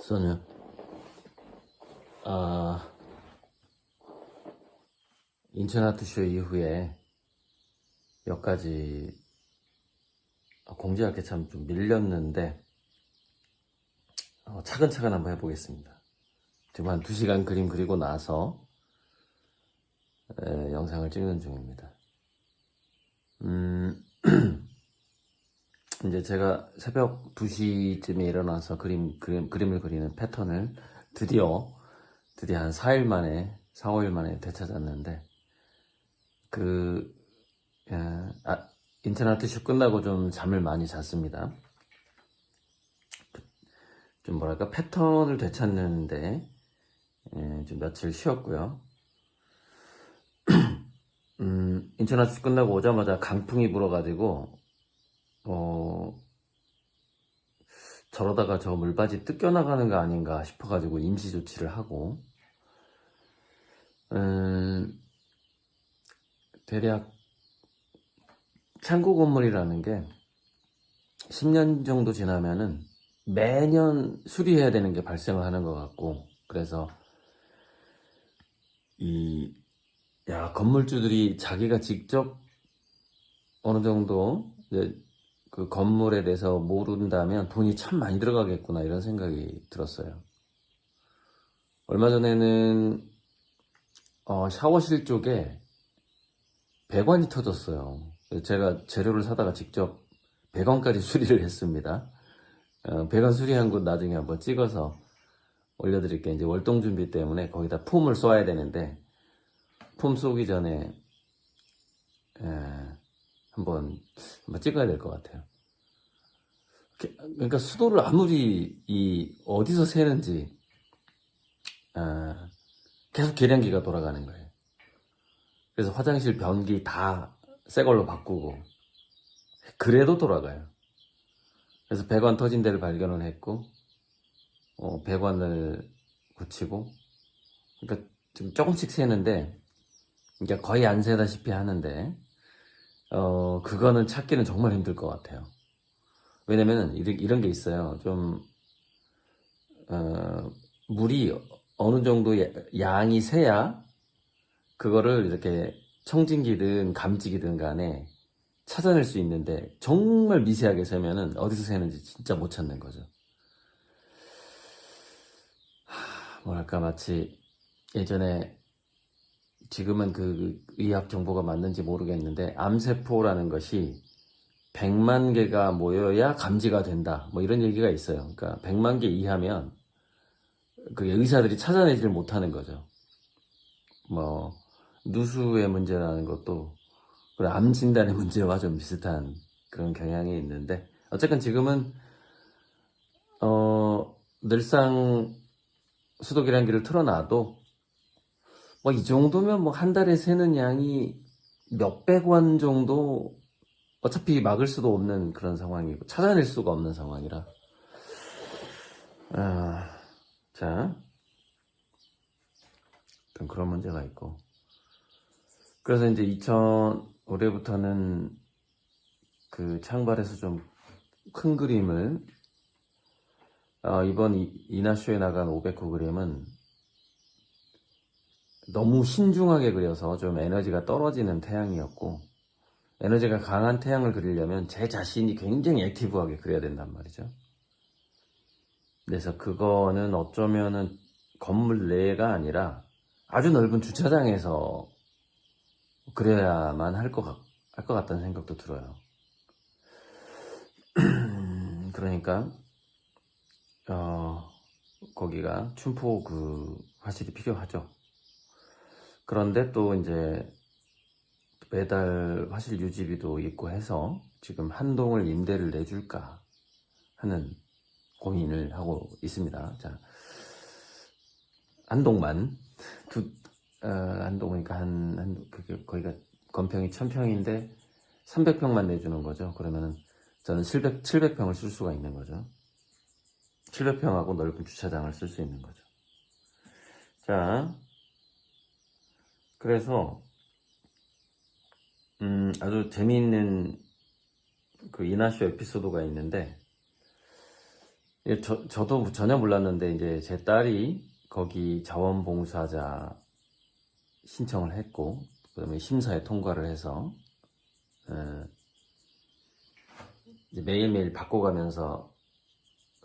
우선은 아, 인천 아트쇼 이후에 몇 가지 공지할 게 참 좀 밀렸는데 차근차근 한번 해보겠습니다. 지금 한 2시간 그림 그리고 나서 영상을 찍는 중입니다. 이제 제가 새벽 2시쯤에 일어나서 그림을 그리는 패턴을 드디어 한 4일 만에 4, 5일 만에 되찾았는데 인천 아트쇼 끝나고 좀 잠을 많이 잤습니다. 좀 뭐랄까 패턴을 되찾는데 좀 며칠 쉬었고요. 인천 아트쇼 끝나고 오자마자 강풍이 불어가지고 저러다가 저 물바지 뜯겨나가는 거 아닌가 싶어가지고 임시 조치를 하고 대략 창고 건물이라는 게 10년 정도 지나면은 매년 수리해야 되는 게 발생을 하는 것 같고, 그래서 건물주들이 자기가 직접 어느 정도 이제 그 건물에 대해서 모른다면 돈이 참 많이 들어가겠구나 이런 생각이 들었어요. 얼마 전에는 샤워실 쪽에 배관이 터졌어요. 제가 재료를 사다가 직접 배관까지 수리를 했습니다. 배관 수리한 곳 나중에 한번 찍어서 올려드릴게요. 이제 월동 준비 때문에 거기다 폼을 쏘아야 되는데 폼 쏘기 전에 한번 찍어야 될 것 같아요. 그러니까 수도를 아무리 어디서 새는지 계속 계량기가 돌아가는 거예요. 그래서 화장실 변기 다 새 걸로 바꾸고 그래도 돌아가요. 그래서 배관 터진 데를 발견을 했고 배관을 고치고, 그러니까 지금 조금씩 새는데 이게 거의 안 새다시피 하는데 그거는 찾기는 정말 힘들 것 같아요. 왜냐면은 이런 게 있어요. 좀 물이 어느 정도 양이 새야 그거를 이렇게 청진기든 감지기든 간에 찾아낼 수 있는데 정말 미세하게 새면은 어디서 새는지 진짜 못 찾는 거죠. 뭐랄까 마치 예전에, 지금은 그 의학 정보가 맞는지 모르겠는데 암세포라는 것이 100만 개가 모여야 감지가 된다 뭐 이런 얘기가 있어요. 그러니까 100만 개 이하면 그게 의사들이 찾아내질 못하는 거죠. 뭐 누수의 문제라는 것도 그리고 암 진단의 문제와 좀 비슷한 그런 경향이 있는데, 어쨌든 지금은 늘상 수도 계량기를 틀어놔도 뭐 이 정도면 뭐 한 달에 새는 양이 몇백 원 정도 어차피 막을 수도 없는 그런 상황이고 찾아낼 수가 없는 상황이라 자, 그런 문제가 있고, 그래서 이제 올해부터는 그 창발에서 좀 큰 그림을 이번 이나쇼에 나간 500호 그림은 너무 신중하게 그려서 좀 에너지가 떨어지는 태양이었고, 에너지가 강한 태양을 그리려면 제 자신이 굉장히 액티브하게 그려야 된단 말이죠. 그래서 그거는 어쩌면은 건물 내가 아니라 아주 넓은 주차장에서 그래야만 할 것 같다는 생각도 들어요. 그러니까 거기가 춘포 그 화실이 필요하죠. 그런데 또 이제 매달 화실 유지비도 있고 해서 지금 한 동을 임대를 내줄까 하는 고민을 하고 있습니다. 자, 한 동만 한 동이니까 그게 거기가 건평이 1000평인데 300평만 내주는 거죠. 그러면은 저는 700평을 쓸 수가 있는 거죠. 700평하고 넓은 주차장을 쓸 수 있는 거죠. 자, 그래서 아주 재미있는 그 이나쇼 에피소드가 있는데, 예, 저도 전혀 몰랐는데 이제 제 딸이 거기 자원봉사자 신청을 했고 그다음에 심사에 통과를 해서 어, 이제 매일매일 바꿔가면서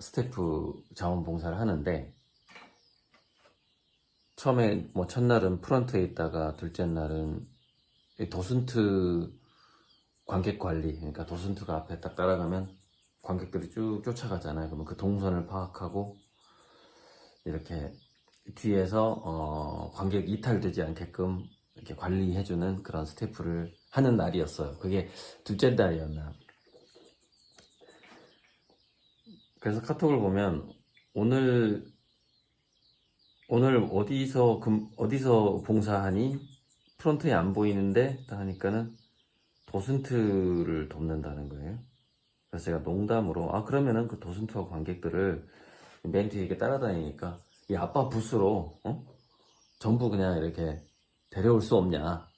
스태프 자원봉사를 하는데 처음에 뭐 첫날은 프런트에 있다가 둘째 날은 이 도슨트 관객 관리, 그러니까 도슨트가 앞에 딱 따라가면 관객들이 쭉 쫓아가잖아요. 그러면 그 동선을 파악하고 이렇게 뒤에서 관객 이탈되지 않게끔 이렇게 관리해주는 그런 스태프를 하는 날이었어요. 그게 둘째 날이었나. 그래서 카톡을 보면 오늘 어디서 봉사하니? 프론트에 안 보이는데 딱 하니까는 도슨트를 돕는다는 거예요. 그래서 제가 농담으로 그러면은 그 도슨트와 관객들을 맨 뒤에 이렇게 따라다니니까 이 아빠 부스로 전부 그냥 이렇게 데려올 수 없냐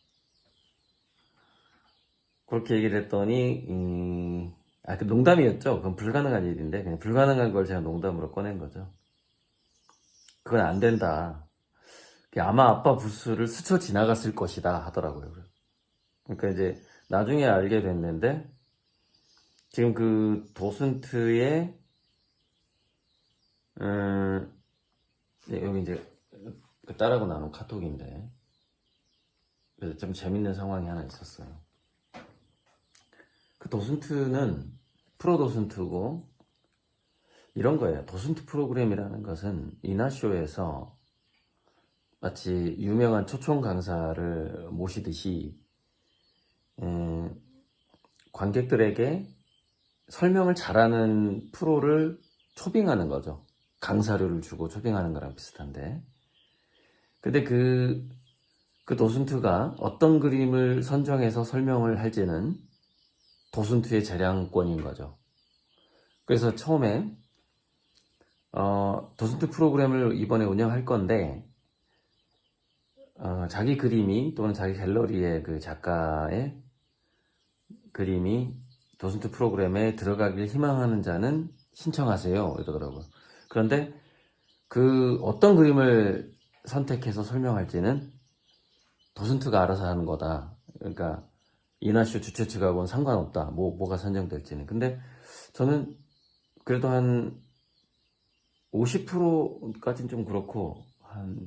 그렇게 얘기를 했더니 그 농담이었죠. 그건 불가능한 일인데 그냥 불가능한 걸 제가 농담으로 꺼낸 거죠. 그건 안 된다. 아마 아빠 부스를 스쳐 지나갔을 것이다 하더라고요. 그러니까 이제 나중에 알게 됐는데 지금 그 도슨트의 여기 이제 딸하고 나눈 카톡인데 그래서 좀 재밌는 상황이 하나 있었어요. 그 도슨트는 프로 도슨트고 이런 거예요. 도슨트 프로그램이라는 것은 이나쇼에서 마치 유명한 초청 강사를 모시듯이 관객들에게 설명을 잘하는 프로를 초빙하는 거죠. 강사료를 주고 초빙하는 거랑 비슷한데 근데 그 도슨트가 어떤 그림을 선정해서 설명을 할지는 도슨트의 재량권인 거죠. 그래서 처음에 도슨트 프로그램을 이번에 운영할 건데 자기 그림이 또는 자기 갤러리의 그 작가의 그림이 도슨트 프로그램에 들어가길 희망하는 자는 신청하세요 이러더라고요. 그런데 그 어떤 그림을 선택해서 설명할지는 도슨트가 알아서 하는 거다. 그러니까 이나쇼 주최 측하고는 상관없다. 뭐가 선정될지는. 근데 저는 그래도 한 50%까지는 좀 그렇고 한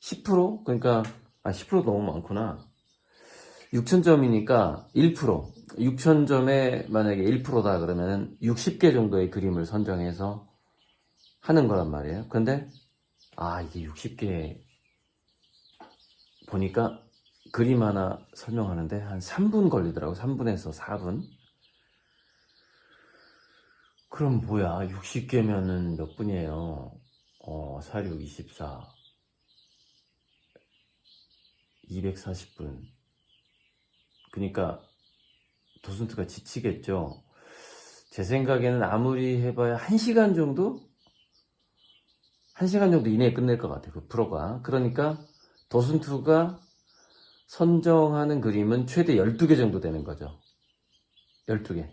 10%? 그러니까 10% 너무 많구나. 6,000점이니까 1%. 6,000점에 만약에 1%다 그러면 60개 정도의 그림을 선정해서 하는 거란 말이에요. 근데 이게 60개 보니까 그림 하나 설명하는데 한 3분 걸리더라고. 3분에서 4분. 그럼 뭐야? 60개면은 몇 분이에요? 4, 6, 24. 240분. 그러니까 도슨트가 지치겠죠. 제 생각에는 아무리 해봐야 1시간 정도? 1시간 정도 이내에 끝낼 것 같아요. 그 프로가. 그러니까 도슨트가 선정하는 그림은 최대 12개 정도 되는 거죠. 12개.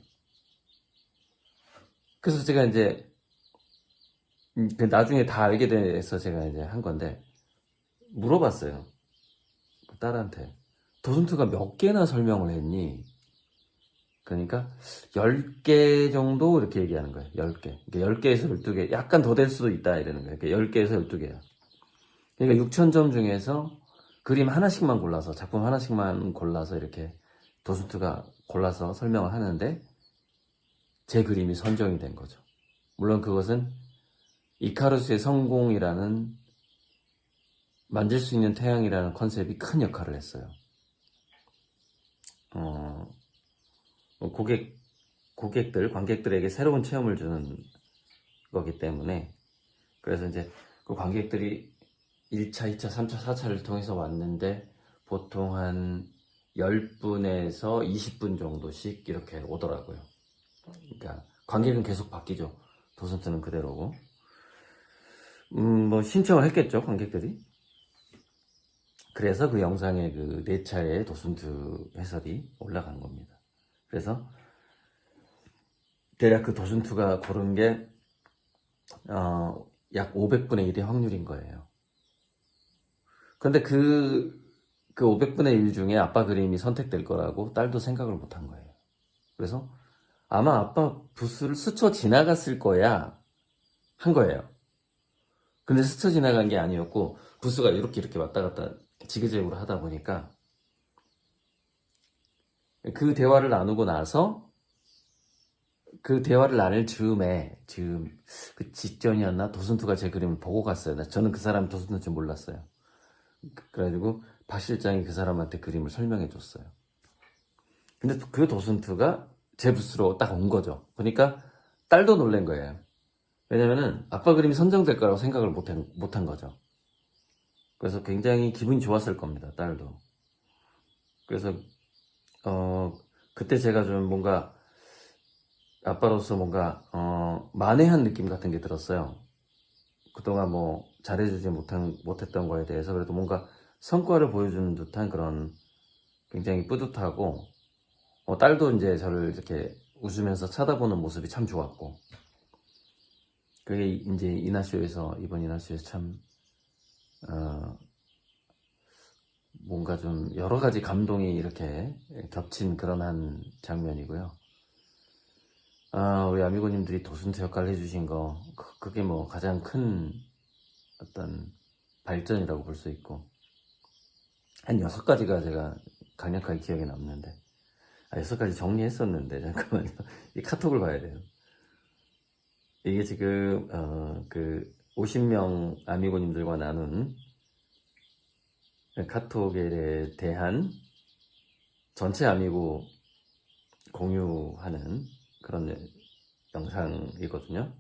그래서 제가 이제 나중에 다 알게 돼서 제가 이제 한 건데 물어봤어요. 그 딸한테. 도슨트가 몇 개나 설명을 했니? 그러니까 10개 정도 이렇게 얘기하는 거예요. 10개. 그러니까 10개에서 12개. 약간 더 될 수도 있다 이러는 거예요. 그러니까 10개에서 12개야. 그러니까 6,000점 중에서 그림 하나씩만 골라서 작품 하나씩만 골라서 이렇게 도슨트가 골라서 설명을 하는데 제 그림이 선정이 된 거죠. 물론 그것은 이카루스의 성공이라는 만질 수 있는 태양이라는 컨셉이 큰 역할을 했어요. 관객들에게 새로운 체험을 주는 거기 때문에 그래서 이제 그 관객들이 1차, 2차, 3차, 4차를 통해서 왔는데 보통 한 10분에서 20분 정도씩 이렇게 오더라고요. 그러니까 관객은 계속 바뀌죠. 도슨트는 그대로고. 뭐 신청을 했겠죠, 관객들이. 그래서 그 영상에 그 4차례 도슨트 해설이 올라간 겁니다. 그래서 대략 그 도슨트가 고른 게 약 500분의 1의 확률인 거예요. 근데 그 500분의 1 중에 아빠 그림이 선택될 거라고 딸도 생각을 못 한 거예요. 그래서 아마 아빠 부스를 스쳐 지나갔을 거야 한 거예요. 근데 스쳐 지나간 게 아니었고 부스가 이렇게 왔다 갔다 지그재그로 하다 보니까 그 대화를 나누고 나서 그 대화를 나눌 즈음에 그 직전이었나 도슨투가 제 그림을 보고 갔어요. 저는 그 사람이 도슨투인 줄 몰랐어요. 그래가지고 박 실장이 그 사람한테 그림을 설명해 줬어요. 근데 그 도슨투가 제 부스로 딱 온 거죠. 그러니까 딸도 놀란 거예요. 왜냐면은 아빠 그림이 선정될 거라고 생각을 못한 거죠. 그래서 굉장히 기분이 좋았을 겁니다. 딸도. 그래서 그때 제가 좀 뭔가 아빠로서 뭔가 만회한 느낌 같은 게 들었어요. 그동안 뭐 잘해주지 못했던 거에 대해서 그래도 뭔가 성과를 보여주는 듯한 그런 굉장히 뿌듯하고 딸도 이제 저를 이렇게 웃으면서 쳐다보는 모습이 참 좋았고 그게 이제 이번 이나쇼에서 참 뭔가 좀 여러 가지 감동이 이렇게 겹친 그런 한 장면이고요. 우리 아미고님들이 도슨트 역할을 해주신 거 그게 뭐 가장 큰 어떤 발전이라고 볼 수 있고 한 6가지가 제가 강력하게 기억에 남는데 6가지 정리했었는데 잠깐만요. 이 카톡을 봐야 돼요. 이게 지금 그 50명 아미고님들과 나눈 카톡에 대한 전체 아미고 공유하는 그런 영상이거든요.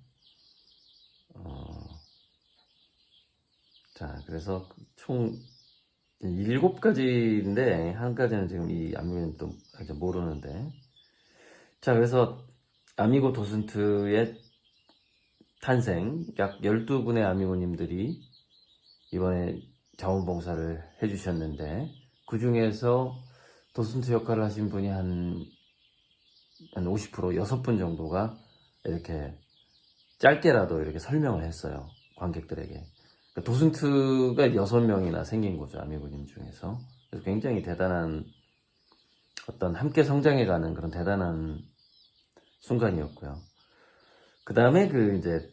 자, 그래서 총 7가지인데 한 가지는 지금 이 아미고는 또 아직 모르는데 자, 그래서 아미고 도슨트의 탄생 약 12분의 아미고님들이 이번에 자원봉사를 해주셨는데 그 중에서 도슨트 역할을 하신 분이 한 50%, 6분 정도가 이렇게 짧게라도 이렇게 설명을 했어요. 관객들에게. 그러니까 도슨트가 6명이나 생긴 거죠. 아미고님 중에서. 그래서 굉장히 대단한 어떤 함께 성장해가는 그런 대단한 순간이었고요. 그 다음에 이제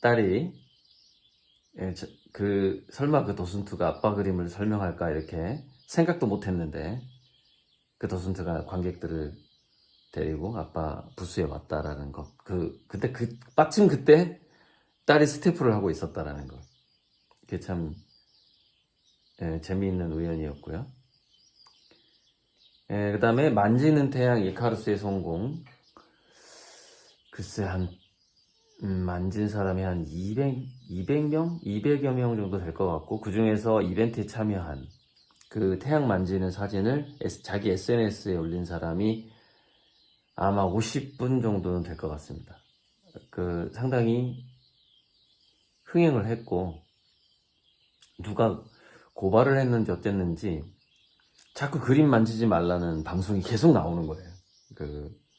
딸이 설마 그 도슨트가 아빠 그림을 설명할까 이렇게 생각도 못 했는데 그 도슨트가 관객들을 데리고 아빠 부스에 왔다라는 것. 근데 마침 그때 딸이 스태프를 하고 있었다라는 것. 그게 참 재미있는 우연이었고요. 그 다음에 만지는 태양 이카루스의 성공. 글쎄 만진 사람이 한 200명? 200여 명 정도 될 것 같고 그 중에서 이벤트에 참여한 그 태양 만지는 사진을 자기 SNS에 올린 사람이 아마 50분 정도는 될 것 같습니다. 상당히 흥행을 했고 누가 고발을 했는지 어땠는지 자꾸 그림 만지지 말라는 방송이 계속 나오는 거예요.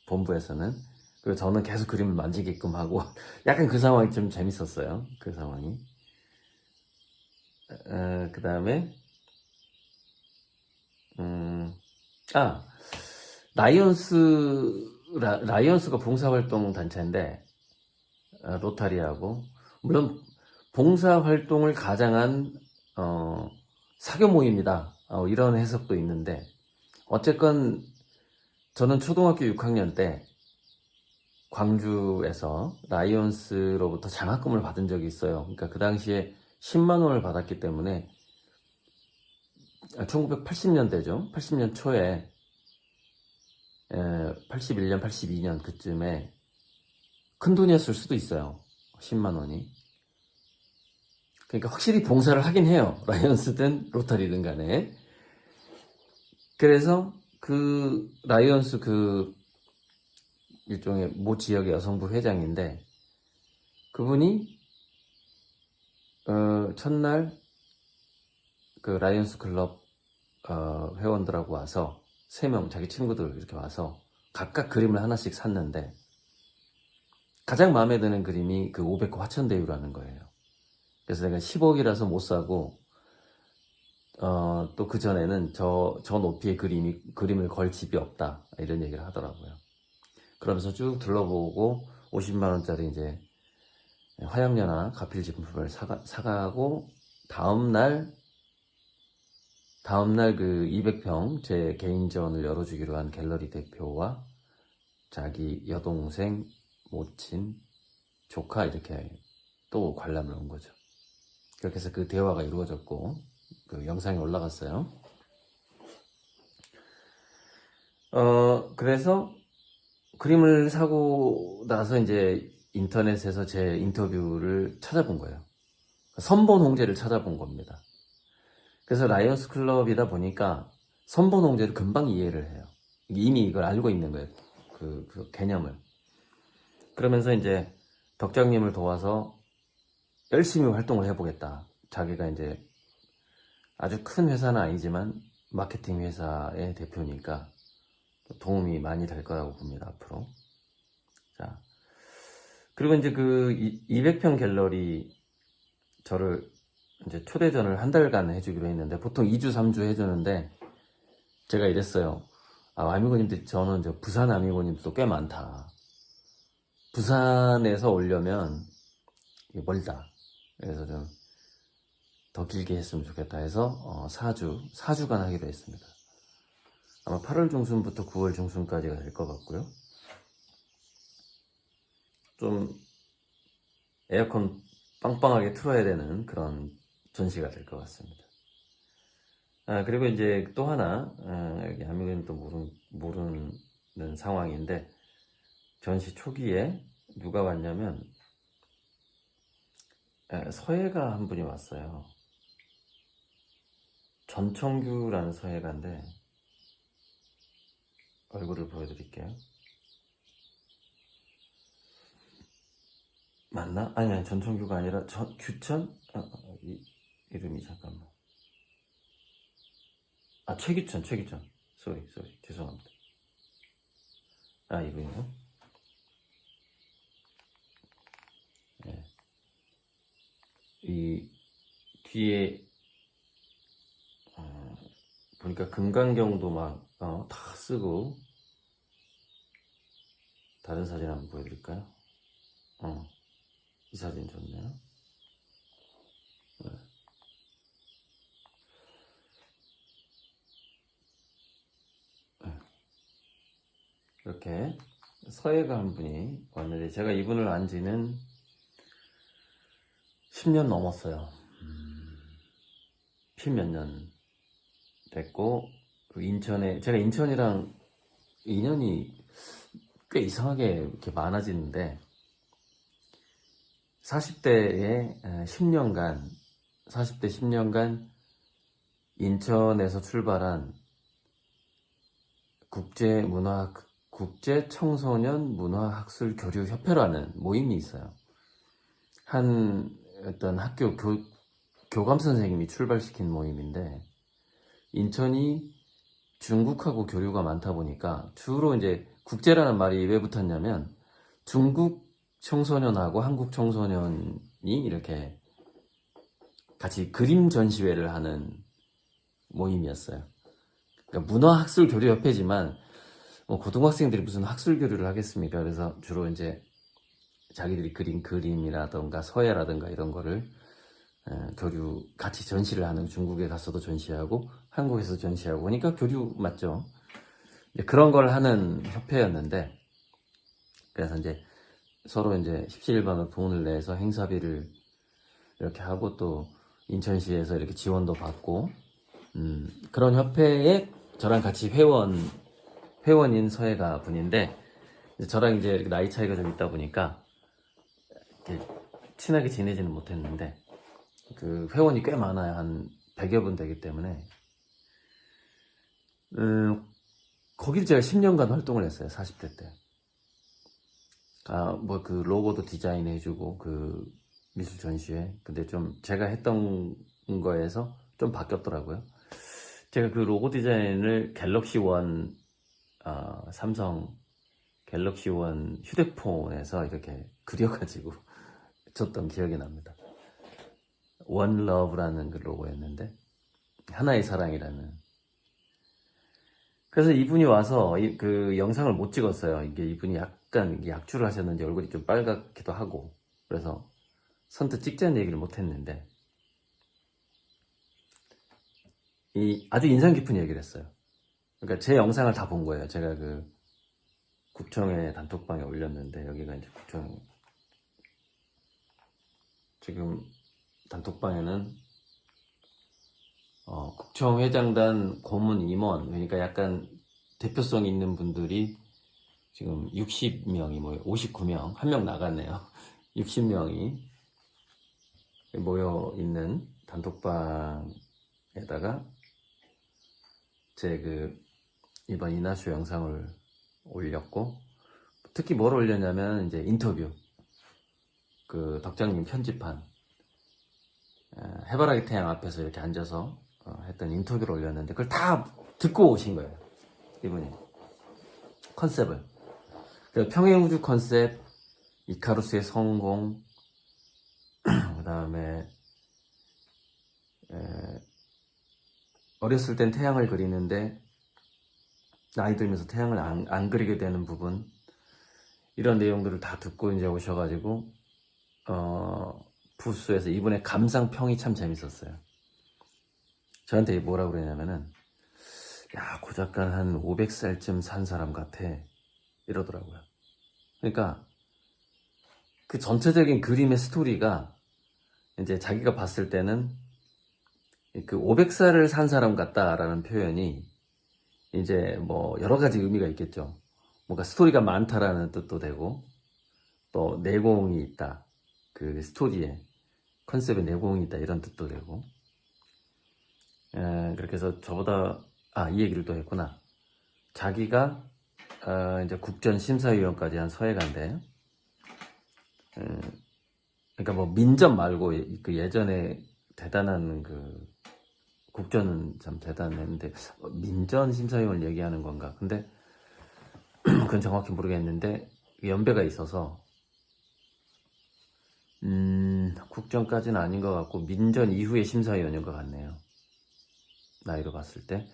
본부에서는. 그리고 저는 계속 그림을 만지게끔 하고 약간 그 상황이 좀 재밌었어요. 그 상황이. 그 다음에 라이언스가 봉사활동 단체인데 로타리하고 물론 봉사활동을 가장한 사교 모임이다 이런 해석도 있는데 어쨌건 저는 초등학교 6학년 때 광주에서 라이언스로부터 장학금을 받은 적이 있어요. 그러니까 그 당시에 10만 원을 받았기 때문에 1980년대죠. 80년 초에 81년, 82년 그쯤에 큰 돈이었을 수도 있어요. 10만 원이. 그러니까 확실히 봉사를 하긴 해요. 라이언스든 로터리든 간에. 그래서 라이언스 일종의 모 지역의 여성부 회장인데 그분이 첫날 라이언스 클럽 회원들하고 와서 3명 자기 친구들 이렇게 와서 각각 그림을 하나씩 샀는데 가장 마음에 드는 그림이 그 500호 화천대유라는 거예요. 그래서 내가 10억이라서 못 사고, 또 그 전에는 저 높이의 그림을 걸 집이 없다. 이런 얘기를 하더라고요. 그러면서 쭉 둘러보고 50만원짜리 이제 화양연화 가필 제품을 사가고, 다음날 그 200평 제 개인전을 열어주기로 한 갤러리 대표와 자기 여동생, 모친, 조카 이렇게 또 관람을 온 거죠. 그렇게 해서 그 대화가 이루어졌고 그 영상이 올라갔어요. 그래서 그림을 사고 나서 이제 인터넷에서 제 인터뷰를 찾아본 거예요. 선본 홍제를 찾아본 겁니다. 그래서 라이언스 클럽이다 보니까 선본 홍제를 금방 이해를 해요. 이미 이걸 알고 있는 거예요. 그 개념을. 그러면서 이제 덕장님을 도와서 열심히 활동을 해보겠다. 자기가 이제 아주 큰 회사는 아니지만 마케팅 회사의 대표니까 도움이 많이 될 거라고 봅니다, 앞으로. 자, 그리고 이제 그 200평 갤러리 저를 이제 초대전을 한 달간 해주기로 했는데 보통 2주, 3주 해주는데 제가 이랬어요. 아미고님들, 저는 부산 아미고님들도 꽤 많다. 부산에서 오려면 멀다. 그래서 좀 더 길게 했으면 좋겠다 해서 4주간 하기로 했습니다. 아마 8월 중순부터 9월 중순까지가 될 것 같고요. 좀 에어컨 빵빵하게 틀어야 되는 그런 전시가 될 것 같습니다. 그리고 이제 또 하나, 여기 아미고님도 모르는 상황인데, 전시 초기에 누가 왔냐면 서예가 한 분이 왔어요. 전청규라는 서예가인데 얼굴을 보여드릴게요. 맞나? 아니 전청규가 아니라 규천? 이름이 잠깐만. 최규천. 쏘리 죄송합니다. 이분이요? 네. 이 뒤에 보니까 금강경도 막 다 쓰고. 다른 사진 한번 보여드릴까요? 이 사진 좋네요. 네. 이렇게 서예가 한 분이 왔는데 제가 이분을 안 지는 10년 넘었어요. 10몇 년 됐고, 그 제가 인천이랑 인연이 꽤 이상하게 이렇게 많아지는데, 40대 10년간 인천에서 출발한 국제 청소년 문화학술 교류 협회라는 모임이 있어요. 어떤 학교 교감 선생님이 출발시킨 모임인데, 인천이 중국하고 교류가 많다 보니까 주로 이제 국제라는 말이 왜 붙었냐면 중국 청소년하고 한국 청소년이 이렇게 같이 그림 전시회를 하는 모임이었어요. 그러니까 문화학술교류협회지만 고등학생들이 무슨 학술교류를 하겠습니까? 그래서 주로 이제 자기들이 그린 그림이라던가 서예라던가 이런 거를 같이 전시를 하는, 중국에 가서도 전시하고 한국에서 전시하고 그러니까 교류 맞죠? 그런 걸 하는 협회였는데, 그래서 이제 서로 이제 십시일반으로 돈을 내서 행사비를 이렇게 하고 또 인천시에서 이렇게 지원도 받고 그런 협회에 저랑 같이 회원인 서예가 분인데, 저랑 이제 이렇게 나이 차이가 좀 있다 보니까 이렇게 친하게 지내지는 못했는데, 그 회원이 꽤 많아요. 한 100여 분 되기 때문에 거기를 제가 10년간 활동을 했어요. 40대 때. 그 로고도 디자인해주고 그 미술 전시회. 근데 좀 제가 했던 거에서 좀 바뀌었더라고요. 제가 그 로고 디자인을 갤럭시 원, 삼성 갤럭시 원 휴대폰에서 이렇게 그려가지고 줬던 기억이 납니다. One Love라는 그 로고였는데, 하나의 사랑이라는. 그래서 이분이 와서 그 영상을 못 찍었어요. 이게 이분이 약간 약주를 하셨는지 얼굴이 좀 빨갛기도 하고, 그래서 선뜻 찍자는 얘기를 못 했는데, 아주 인상 깊은 얘기를 했어요. 그러니까 제 영상을 다 본 거예요. 제가 그 국청회 단톡방에 올렸는데, 여기가 이제 국청, 지금 단톡방에는 국청회장단 고문 임원, 그러니까 약간 대표성 있는 분들이 지금 60명이 모여, 59명, 한 명 나갔네요. 60명이 모여 있는 단톡방에다가 제 그 이번 이나쇼 영상을 올렸고, 특히 뭘 올렸냐면 이제 인터뷰, 그 덕장님 편집한 해바라기 태양 앞에서 이렇게 앉아서 했던 인터뷰를 올렸는데, 그걸 다 듣고 오신 거예요, 이분이. 컨셉을. 평행우주 컨셉, 이카루스의 성공, 그 다음에 어렸을 땐 태양을 그리는데 나이 들면서 태양을 안 그리게 되는 부분, 이런 내용들을 다 듣고 이제 오셔가지고 부스에서 이분의 감상평이 참 재밌었어요. 저한테 뭐라고 그러냐면은, 야, 고 작가는 한 500살쯤 산 사람 같아, 이러더라고요. 그러니까 그 전체적인 그림의 스토리가 이제 자기가 봤을 때는 그 500살을 산 사람 같다라는 표현이 이제 뭐 여러 가지 의미가 있겠죠. 뭔가 스토리가 많다라는 뜻도 되고, 또 내공이 있다, 그 스토리에 컨셉에 내공이 있다, 이런 뜻도 되고. 그렇게 해서 저보다 이 얘기를 또 했구나. 자기가 이제 국전심사위원까지 한 서해가인데, 그러니까 뭐 민전 말고 그 예전에 대단한 그 국전은 참 대단했는데, 민전 심사위원을 얘기하는 건가? 근데 그건 정확히 모르겠는데 연배가 있어서 국전까지는 아닌 것 같고 민전 이후의 심사위원인 것 같네요, 나이로 봤을 때.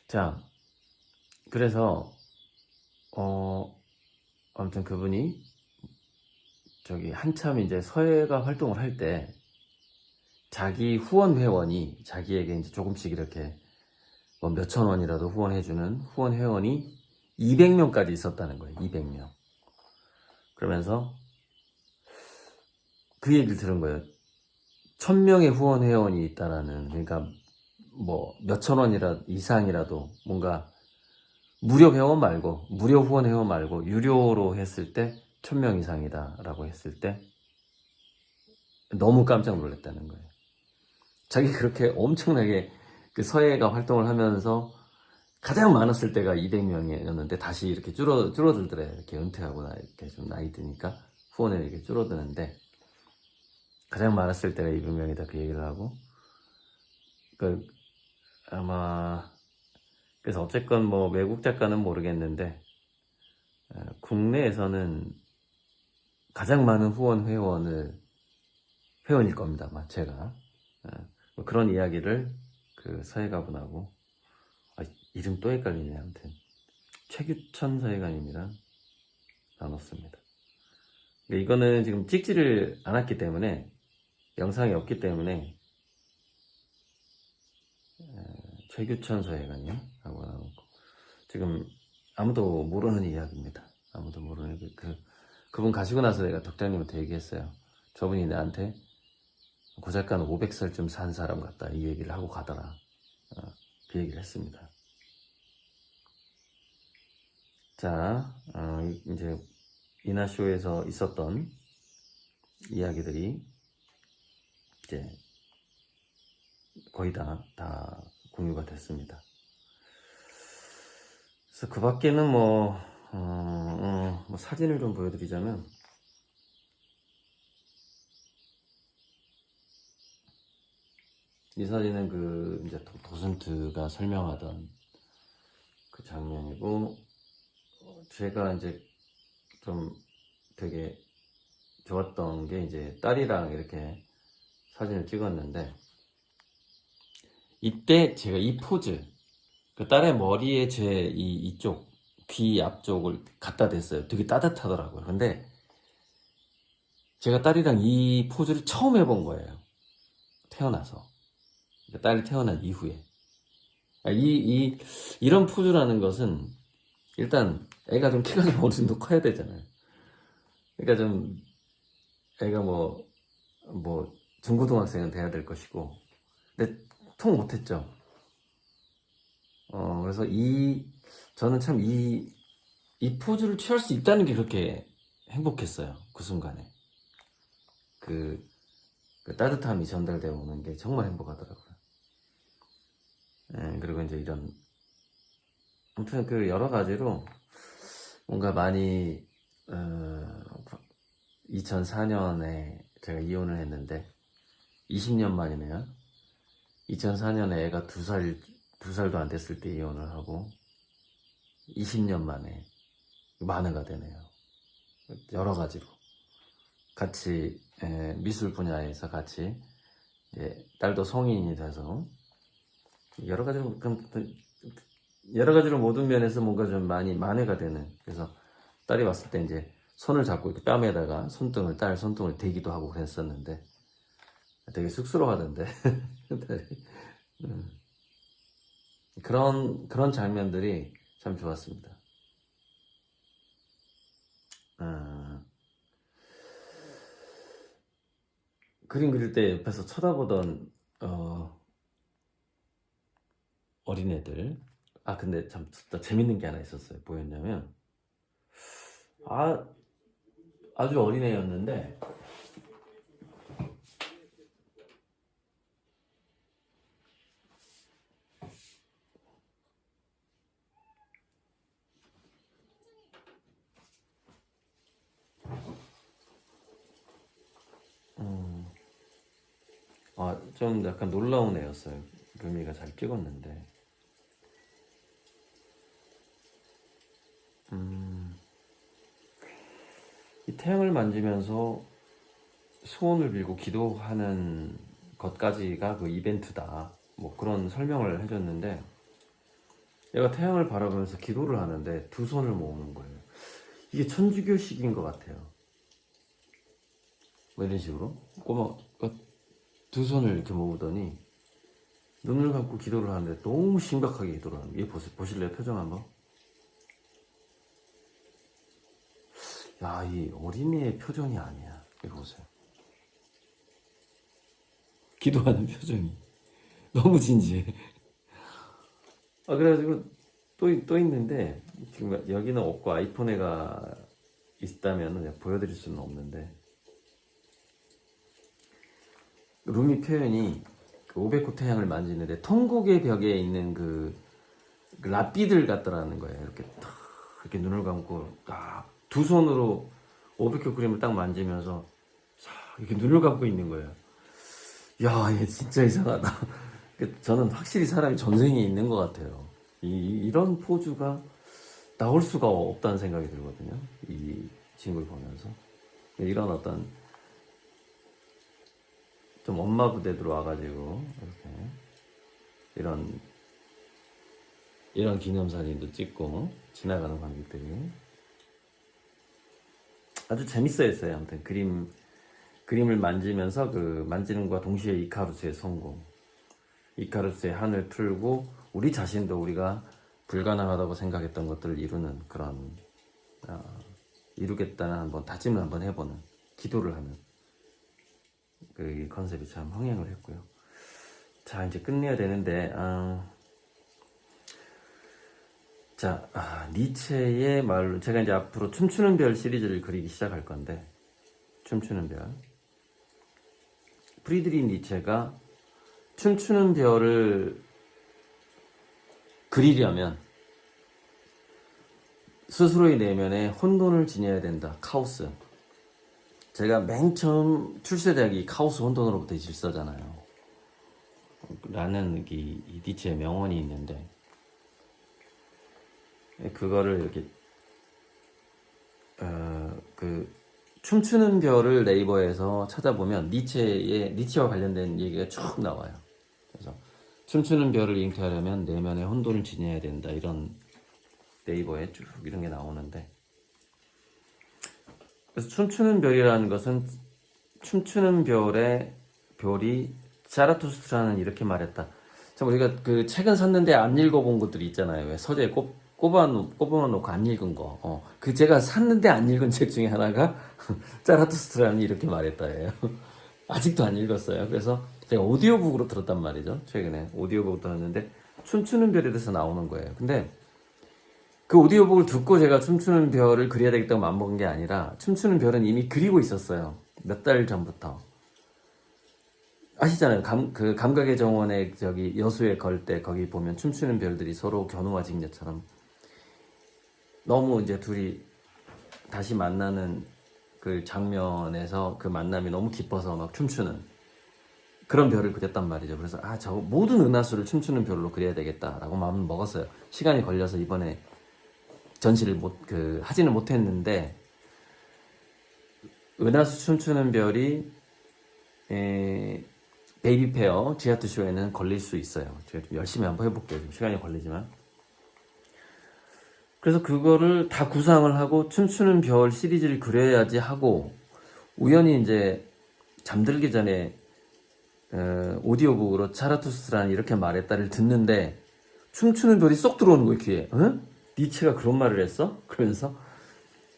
자, 그래서 아무튼 그분이 저기 한참 이제 서예가 활동을 할 때 자기 후원 회원이 자기에게 이제 조금씩 이렇게 뭐 몇천 원이라도 후원해주는 후원 회원이 200명까지 있었다는 거예요. 200명. 그러면서 그 얘기를 들은 거예요. 1000명의 후원 회원이 있다라는, 그러니까 뭐 몇천 원이라 이상이라도, 뭔가 무료 회원 말고, 무료 후원 회원 말고 유료로 했을 때 1000명 이상이다 라고 했을 때 너무 깜짝 놀랐다는 거예요. 자기 그렇게 엄청나게 그 서예가 활동을 하면서 가장 많았을 때가 200명이었는데 다시 이렇게 줄어들더래요. 이렇게 은퇴하고 이렇게 좀 나이 드니까 후원이 이렇게 줄어드는데, 가장 많았을 때가 200명이다 그 얘기를 하고, 그 아마 그래서 어쨌건 뭐 외국 작가는 모르겠는데 국내에서는 가장 많은 후원 회원일 겁니다, 아마 제가. 뭐 그런 이야기를 그 서예가분하고, 이름 또 헷갈리네. 아무튼 최규천 서예가님이랑 나눴습니다. 이거는 지금 찍지를 않았기 때문에, 영상이 없기 때문에 최규천 서예가님 하고 나오고, 지금 아무도 모르는 이야기입니다. 아무도 모르는 그분 가시고 나서 내가 덕장님한테 얘기했어요. 저분이 나한테 고 작가는 500살쯤 산 사람 같다, 이 얘기를 하고 가더라. 그 얘기를 했습니다. 자, 이제 이나쇼에서 있었던 이야기들이 이제 거의 다 공유가 됐습니다. 그래서 그 밖에는 뭐 사진을 좀 보여드리자면, 이 사진은 그 이제 도슨트가 설명하던 그 장면이고, 제가 이제 좀 되게 좋았던 게 이제 딸이랑 이렇게 사진을 찍었는데 이때 제가 이 포즈 그 딸의 머리에 제 이쪽 귀 앞쪽을 갖다 댔어요. 되게 따뜻하더라고요. 근데 제가 딸이랑 이 포즈를 처음 해본 거예요. 태어나서. 그러니까 딸이 태어난 이후에. 이런 포즈라는 것은 일단 애가 좀 키가 좀 어느 정도 커야 되잖아요. 그러니까 좀 애가 뭐 중고등학생은 돼야 될 것이고 근데 통 못했죠. 그래서 저는 참 이 포즈를 취할 수 있다는 게 그렇게 행복했어요. 그 순간에. 그 따뜻함이 전달되어 오는 게 정말 행복하더라고요. 그리고 이제 아무튼 그 여러 가지로 뭔가 많이, 2004년에 제가 이혼을 했는데, 20년 만이네요. 2004년에 애가 2살도 안 됐을 때 이혼을 하고, 20년 만에 만회가 되네요. 여러 가지로. 같이, 미술 분야에서 같이, 이제 딸도 성인이 돼서, 여러 가지로 모든 면에서 뭔가 좀 많이 만회가 되는. 그래서 딸이 왔을 때 이제 손을 잡고 이렇게 뺨에다가 딸 손등을 대기도 하고 그랬었는데 되게 쑥스러워하던데. 딸이. 그런 장면들이 참 좋았습니다. 그림 그릴 때 옆에서 쳐다보던 어린애들. 근데 참 진짜 재밌는 게 하나 있었어요. 뭐였냐면 아주 어린애였는데 좀 약간 놀라운 애였어요. 루미가 잘 찍었는데 이 태양을 만지면서 소원을 빌고 기도하는 것까지가 그 이벤트다. 뭐 그런 설명을 해줬는데 얘가 태양을 바라보면서 기도를 하는데 두 손을 모으는 거예요. 이게 천주교식인 것 같아요. 뭐 이런 식으로 꼬마가 두 손을 이렇게 모으더니 눈을 감고 기도를 하는데 너무 심각하게 기도를 하는 거예요. 보실래요? 표정 한번. 야, 이 어린이의 표정이 아니야. 이거 보세요. 기도하는 표정이 너무 진지해. 그래가지고 또 있는데 지금 여기는 없고 아이폰에가 있다면 보여드릴 수는 없는데 루미 표현이 그 500호 태양을 만지는데 통곡의 벽에 있는 그 랍비들 같더라는 거예요. 이렇게 눈을 감고 두 손으로 500호 그림을 딱 만지면서 이렇게 눈을 감고 있는 거예요. 야, 얘 진짜 이상하다. 저는 확실히 사람이 전생에 있는 것 같아요. 이런 포즈가 나올 수가 없다는 생각이 들거든요. 이 친구를 보면서. 이런 어떤 좀 엄마 부대 들어와가지고 이렇게 이런 기념사진도 찍고 지나가는 관객들이 아주 재밌어 했어요. 아무튼 그림을 만지면서 그 만지는과 동시에 이카루스의 성공, 이카루스의 한을 풀고 우리 자신도 우리가 불가능하다고 생각했던 것들을 이루는 그런 이루겠다는 한번 다짐을 한번 해보는 기도를 하는 그 컨셉이 참 흥행을 했고요. 자, 이제 끝내야 되는데 니체의 말로 제가 이제 앞으로 춤추는 별 시리즈를 그리기 시작할 건데 춤추는 별 프리드리히 니체가 춤추는 별을 그리려면 스스로의 내면에 혼돈을 지녀야 된다. 카오스. 제가 맨 처음 출세작이 카오스 혼돈으로부터의 질서잖아요. 라는 이 니체의 명언이 있는데 그거를 이렇게 춤추는 별을 네이버에서 찾아보면 니체와 관련된 얘기가 쭉 나와요. 그래서 춤추는 별을 잉태하려면 내면의 혼돈을 지녀야 된다, 이런 네이버에 쭉 이런 게 나오는데, 그래서 춤추는 별이라는 것은 춤추는 별이 자라투스트라는 이렇게 말했다. 참, 우리가 그 책은 샀는데 안 읽어본 것들이 있잖아요. 왜 서재에 꼽아놓고 안 읽은 거. 그 제가 샀는데 안 읽은 책 중에 하나가 자라투스트라는 이렇게 말했다예요. 아직도 안 읽었어요. 그래서 제가 오디오북으로 들었단 말이죠. 최근에 오디오북 들었는데 춤추는 별에 대해서 나오는 거예요. 근데 그 오디오북을 듣고 제가 춤추는 별을 그려야 되겠다고 마음먹은 게 아니라, 춤추는 별은 이미 그리고 있었어요. 몇 달 전부터. 아시잖아요. 그 감각의 정원에 저기 여수에 걸 때 거기 보면 춤추는 별들이 서로 견우와 직녀처럼 너무 이제 둘이 다시 만나는 그 장면에서 그 만남이 너무 기뻐서 막 춤추는 그런 별을 그렸단 말이죠. 그래서 저 모든 은하수를 춤추는 별로 그려야 되겠다라고 마음을 먹었어요. 시간이 걸려서 이번에 전시를 하지는 못했는데, 은하수 춤추는 별이 베이비 페어 지하트 쇼에는 걸릴 수 있어요. 제가 좀 열심히 한번 해볼게요. 좀 시간이 걸리지만. 그래서 그거를 다 구상을 하고 춤추는 별 시리즈를 그려야지 하고, 우연히 이제 잠들기 전에 오디오북으로 차라투스라는 이렇게 말했다를 듣는데 춤추는 별이 쏙 들어오는 거예요, 귀에. 응? 니체가 그런 말을 했어? 그러면서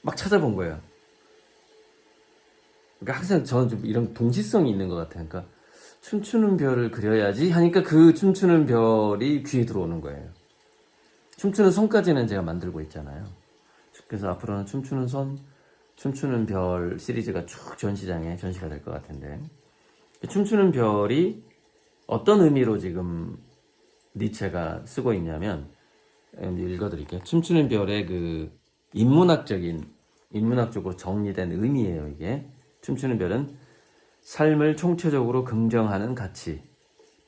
막 찾아본 거예요. 그러니까 항상 저는 좀 이런 동시성이 있는 것 같아요. 그러니까 춤추는 별을 그려야지 하니까 그 춤추는 별이 귀에 들어오는 거예요. 춤추는 손까지는 제가 만들고 있잖아요. 그래서 앞으로는 춤추는 손, 춤추는 별 시리즈가 쭉 전시장에 전시가 될 것 같은데, 춤추는 별이 어떤 의미로 지금 니체가 쓰고 있냐면, 읽어드릴게요. 춤추는 별의 그 인문학적으로 정리된 의미예요, 이게. 춤추는 별은 삶을 총체적으로 긍정하는 가치,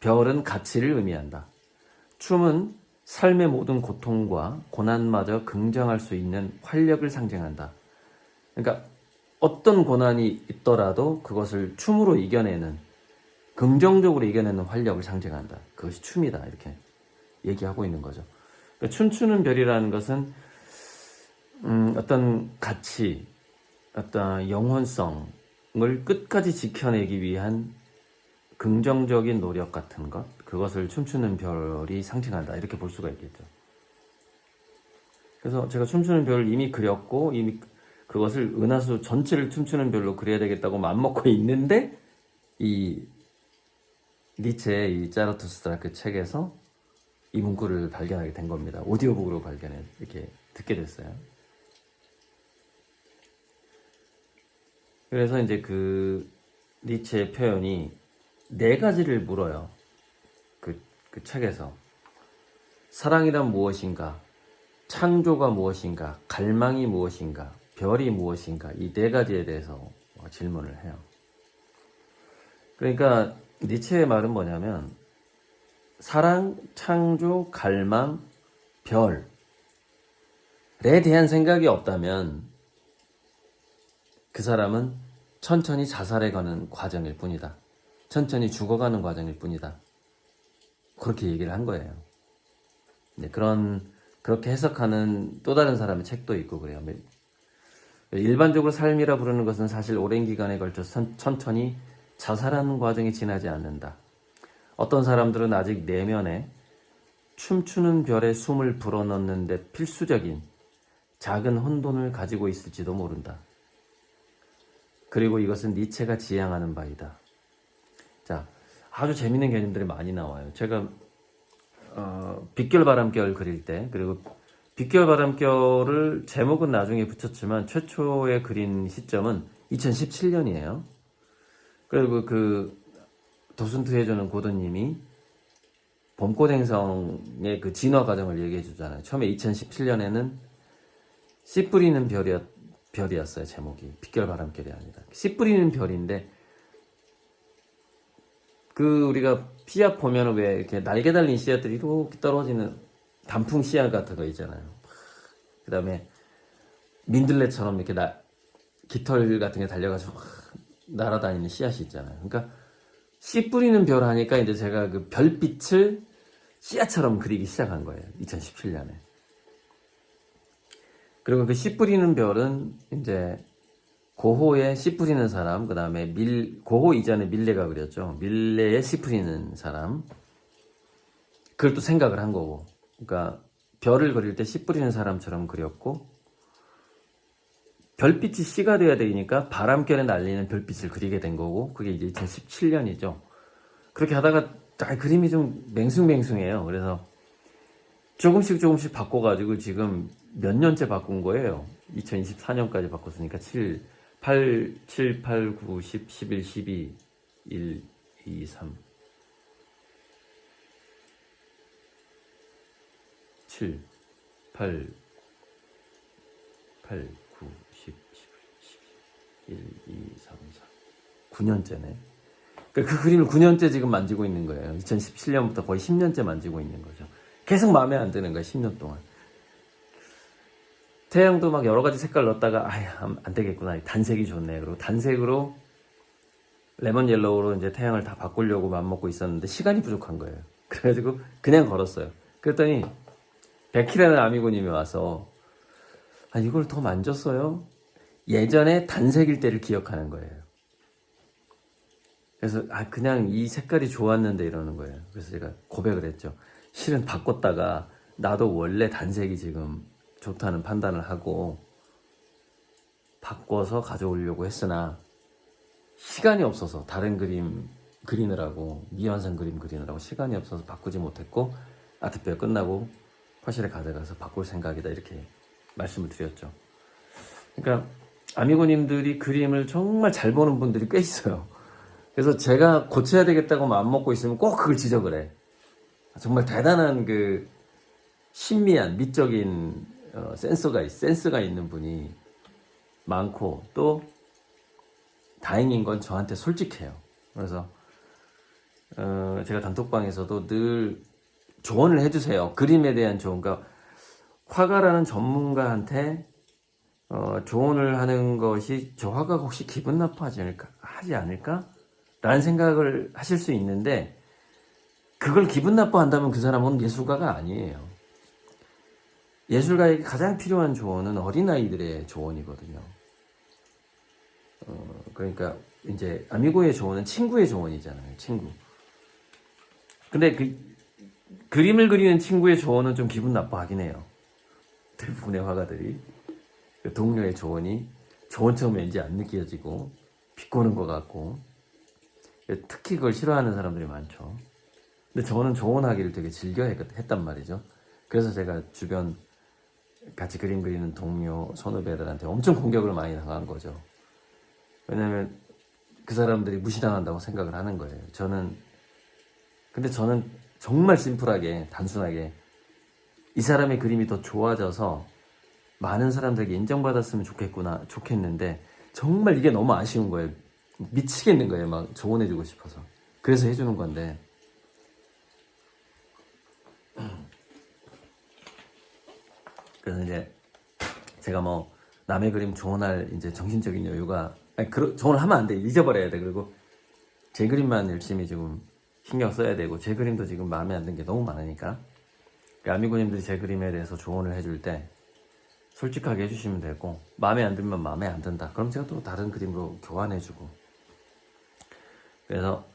별은 가치를 의미한다. 춤은 삶의 모든 고통과 고난마저 긍정할 수 있는 활력을 상징한다. 그러니까 어떤 고난이 있더라도 그것을 춤으로 이겨내는, 긍정적으로 이겨내는 활력을 상징한다. 그것이 춤이다, 이렇게 얘기하고 있는 거죠. 그러니까 춤추는 별이라는 것은 어떤 가치, 어떤 영혼성을 끝까지 지켜내기 위한 긍정적인 노력 같은 것, 그것을 춤추는 별이 상징한다, 이렇게 볼 수가 있겠죠. 그래서 제가 춤추는 별을 이미 그렸고, 이미 그것을 은하수 전체를 춤추는 별로 그려야 되겠다고 마음먹고 있는데, 이 니체의 이 자라투스트라 그 책에서 이 문구를 발견하게 된 겁니다. 오디오북으로 이렇게 듣게 됐어요. 그래서 이제 그 니체의 표현이 4가지를 물어요. 그 책에서. 사랑이란 무엇인가? 창조가 무엇인가? 갈망이 무엇인가? 별이 무엇인가? 이 4가지에 대해서 질문을 해요. 그러니까 니체의 말은 뭐냐면, 사랑, 창조, 갈망, 별에 대한 생각이 없다면 그 사람은 천천히 자살해가는 과정일 뿐이다. 천천히 죽어가는 과정일 뿐이다. 그렇게 얘기를 한 거예요. 네, 그렇게 해석하는 또 다른 사람의 책도 있고 그래요. 일반적으로 삶이라 부르는 것은 사실 오랜 기간에 걸쳐 천천히 자살하는 과정이 지나지 않는다. 어떤 사람들은 아직 내면에 춤추는 별에 숨을 불어넣는 데 필수적인 작은 혼돈을 가지고 있을지도 모른다. 그리고 이것은 니체가 지향하는 바이다. 자, 아주 재밌는 개념들이 많이 나와요. 제가 빛결바람결 그릴 때, 그리고 빛결바람결을 제목은 나중에 붙였지만 최초에 그린 시점은 2017년이에요. 그리고 그 도슨트 해주는 고도님이 봄꽃행성의 그 진화 과정을 얘기해 주잖아요. 처음에 2017년에는 씨 뿌리는 별이었어요. 제목이 빛결바람결이 아니라 씨 뿌리는 별인데, 우리가 씨앗 보면 왜 이렇게 날개 달린 씨앗들이 이렇게 떨어지는 단풍 씨앗 같은 거 있잖아요. 그 다음에 민들레처럼 이렇게 깃털 같은 게 달려가지고 막 날아다니는 씨앗이 있잖아요. 그러니까 씨 뿌리는 별 하니까 이제 제가 그 별빛을 씨앗처럼 그리기 시작한 거예요. 2017년에. 그리고 그 씨 뿌리는 별은 이제 고호에 씨 뿌리는 사람, 그 다음에 고호 이전에 밀레가 그렸죠. 밀레에 씨 뿌리는 사람. 그걸 또 생각을 한 거고. 그러니까 별을 그릴 때 씨 뿌리는 사람처럼 그렸고, 별빛이 씨가 돼야 되니까 바람결에 날리는 별빛을 그리게 된 거고, 그게 이제 2017년이죠. 그렇게 하다가 그림이 좀 맹숭맹숭해요. 그래서 조금씩 바꿔가지고 지금 몇 년째 바꾼 거예요. 2024년까지 바꿨으니까 7, 8, 9, 10, 11, 12, 1, 2, 3, 7, 8, 9, 10, 11, 12, 1, 2, 3, 4. 9년째네. 그 그림을 9년째 지금 만지고 있는 거예요. 2017년부터 거의 10년째 만지고 있는 거죠. 계속 마음에 안 드는 거야, 10년 동안. 태양도 막 여러 가지 색깔 넣었다가, 안 되겠구나. 단색이 좋네. 그리고 단색으로, 레몬 옐로우로 이제 태양을 다 바꾸려고 맘먹고 있었는데, 시간이 부족한 거예요. 그래가지고, 그냥 걸었어요. 그랬더니, 백희라는 아미고님이 와서, 이걸 더 만졌어요? 예전에 단색일 때를 기억하는 거예요. 그래서, 그냥 이 색깔이 좋았는데 이러는 거예요. 그래서 제가 고백을 했죠. 실은 바꿨다가, 나도 원래 단색이 지금 좋다는 판단을 하고 바꿔서 가져오려고 했으나 시간이 없어서 다른 그림 그리느라고 미완성 그림 그리느라고 시간이 없어서 바꾸지 못했고 아트페어 끝나고 화실에 가져가서 바꿀 생각이다 이렇게 말씀을 드렸죠. 그러니까 아미고님들이 그림을 정말 잘 보는 분들이 꽤 있어요. 그래서 제가 고쳐야 되겠다고 마음먹고 있으면 꼭 그걸 지적을 해. 정말 대단한 그 신미한 미적인 센스가 있는 분이 많고 또 다행인 건 저한테 솔직해요. 그래서 제가 단톡방에서도 늘 조언을 해주세요. 그림에 대한 조언. 그러니까 화가라는 전문가한테 조언을 하는 것이 저 화가가 혹시 기분 나빠하지 않을까? 라는 생각을 하실 수 있는데 그걸 기분 나빠한다면 그 사람은 예술가가 아니에요. 예술가에게 가장 필요한 조언은 어린아이들의 조언이거든요. 그러니까 이제 아미고의 조언은 친구의 조언이잖아요. 친구. 근데 그 그림을 그리는 친구의 조언은 좀 기분 나빠하긴 해요. 대부분의 화가들이 그 동료의 조언이 조언처럼 왠지 안 느껴지고 비꼬는 것 같고 특히 그걸 싫어하는 사람들이 많죠. 근데 저는 조언하기를 되게 즐겨 했단 말이죠. 그래서 제가 주변 같이 그림 그리는 동료, 선후배들한테 엄청 공격을 많이 당한 거죠. 왜냐면 그 사람들이 무시당한다고 생각을 하는 거예요. 근데 저는 정말 심플하게, 단순하게 이 사람의 그림이 더 좋아져서 많은 사람들에게 인정받았으면 좋겠는데 정말 이게 너무 아쉬운 거예요. 미치겠는 거예요. 막 조언해주고 싶어서. 그래서 해주는 건데 그래서 이제 제가 뭐 남의 그림 조언할 이제 정신적인 여유가 조언을 하면 안 돼. 잊어버려야 돼. 그리고 제 그림만 열심히 지금 신경 써야 되고 제 그림도 지금 마음에 안 드는 게 너무 많으니까 아미고님들이 제 그림에 대해서 조언을 해줄 때 솔직하게 해주시면 되고 마음에 안 들면 마음에 안 든다. 그럼 제가 또 다른 그림으로 교환해주고 그래서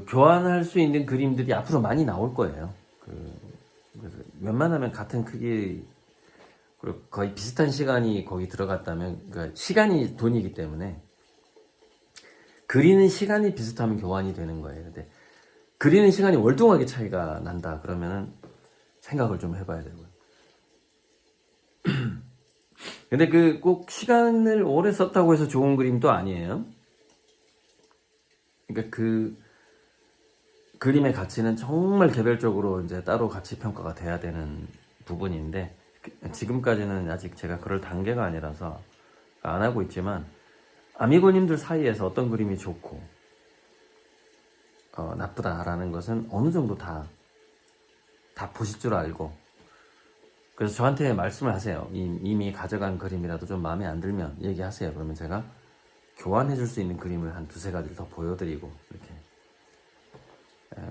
교환할 수 있는 그림들이 앞으로 많이 나올 거예요. 그래서 웬만하면 같은 크기, 그리고 거의 비슷한 시간이 거기 들어갔다면, 그러니까 시간이 돈이기 때문에, 그리는 시간이 비슷하면 교환이 되는 거예요. 근데, 그리는 시간이 월등하게 차이가 난다. 그러면은, 생각을 좀 해봐야 되고요. 근데 꼭 시간을 오래 썼다고 해서 좋은 그림도 아니에요. 그러니까 그림의 가치는 정말 개별적으로 이제 따로 가치 평가가 돼야 되는 부분인데 지금까지는 아직 제가 그럴 단계가 아니라서 안 하고 있지만 아미고님들 사이에서 어떤 그림이 좋고 나쁘다라는 것은 어느 정도 다 보실 줄 알고 그래서 저한테 말씀을 하세요. 이미 가져간 그림이라도 좀 마음에 안 들면 얘기하세요. 그러면 제가 교환해 줄 수 있는 그림을 한 두세 가지를 더 보여드리고 이렇게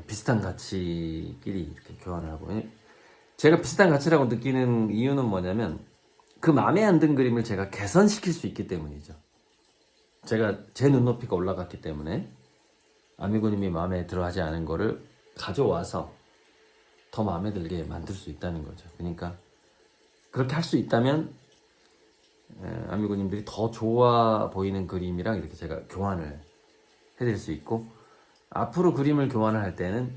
비슷한 가치끼리 이렇게 교환을 하고, 제가 비슷한 가치라고 느끼는 이유는 뭐냐면 그 마음에 안 든 그림을 제가 개선시킬 수 있기 때문이죠. 제가 제 눈높이가 올라갔기 때문에 아미고님이 마음에 들어하지 않은 거를 가져와서 더 마음에 들게 만들 수 있다는 거죠. 그러니까 그렇게 할 수 있다면 아미고님들이 더 좋아 보이는 그림이랑 이렇게 제가 교환을 해드릴 수 있고, 앞으로 그림을 교환을 할 때는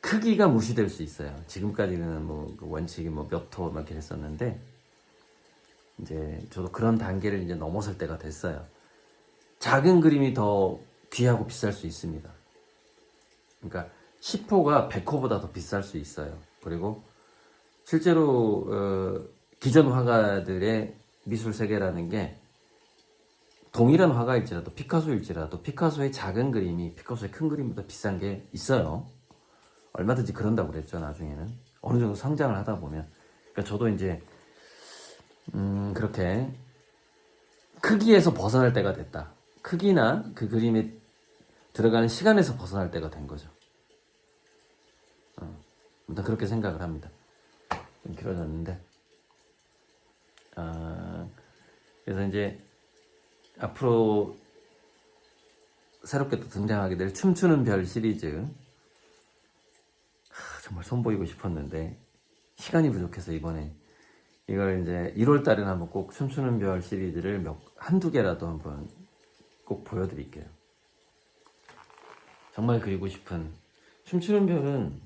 크기가 무시될 수 있어요. 지금까지는 뭐 원칙이 뭐 몇 호 막 이렇게 했었는데, 이제 저도 그런 단계를 이제 넘어설 때가 됐어요. 작은 그림이 더 귀하고 비쌀 수 있습니다. 그러니까 10호가 100호보다 더 비쌀 수 있어요. 그리고 실제로 기존 화가들의 미술 세계라는 게 동일한 화가일지라도 피카소일지라도 피카소의 작은 그림이 피카소의 큰 그림보다 비싼 게 있어요. 얼마든지 그런다고 그랬죠. 나중에는 어느 정도 성장을 하다 보면. 그러니까 저도 이제 그렇게 크기에서 벗어날 때가 됐다. 크기나 그 그림에 들어가는 시간에서 벗어날 때가 된 거죠. 일단 그렇게 생각을 합니다. 좀 길어졌는데, 그래서 이제 앞으로 새롭게 또 등장하게 될 춤추는 별 시리즈, 정말 손보이고 싶었는데 시간이 부족해서 이번에 이걸 이제 1월 달에 한번 꼭 춤추는 별 시리즈를 한두 개라도 한번 꼭 보여드릴게요. 정말 그리고 싶은 춤추는 별은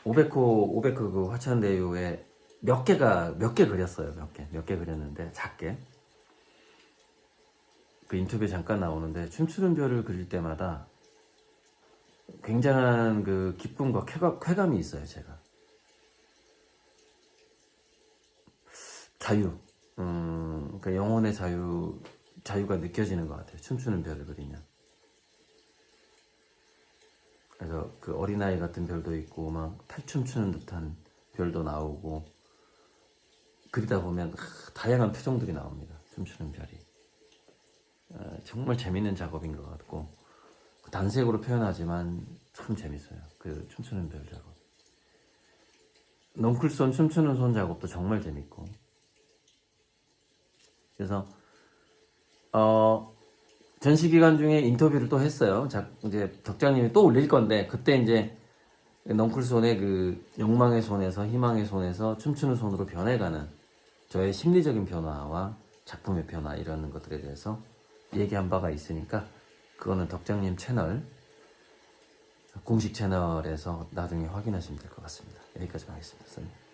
500호 그 화천대유에 몇 개 그렸어요. 몇 개 그렸는데 작게. 그 인터뷰에 잠깐 나오는데 춤추는 별을 그릴 때마다 굉장한 그 기쁨과 쾌감이 있어요. 제가 그러니까 영혼의 자유가 느껴지는 것 같아요. 춤추는 별을 그리면. 그래서 그 어린아이 같은 별도 있고 막 탈춤추는 듯한 별도 나오고, 그리다 보면 다양한 표정들이 나옵니다. 춤추는 별이. 정말 재밌는 작업인 것 같고, 단색으로 표현하지만 참 재밌어요. 그 춤추는 별 작업. 넝쿨손 춤추는 손 작업도 정말 재밌고. 그래서 전시 기간 중에 인터뷰를 또 했어요. 이제 덕장님이 또 올릴 건데, 그때 이제 넝쿨손의 그 욕망의 손에서 희망의 손에서 춤추는 손으로 변해가는 저의 심리적인 변화와 작품의 변화, 이런 것들에 대해서 얘기한 바가 있으니까 그거는 덕장님 채널, 공식 채널에서 나중에 확인하시면 될 것 같습니다. 여기까지만 하겠습니다. 선생님.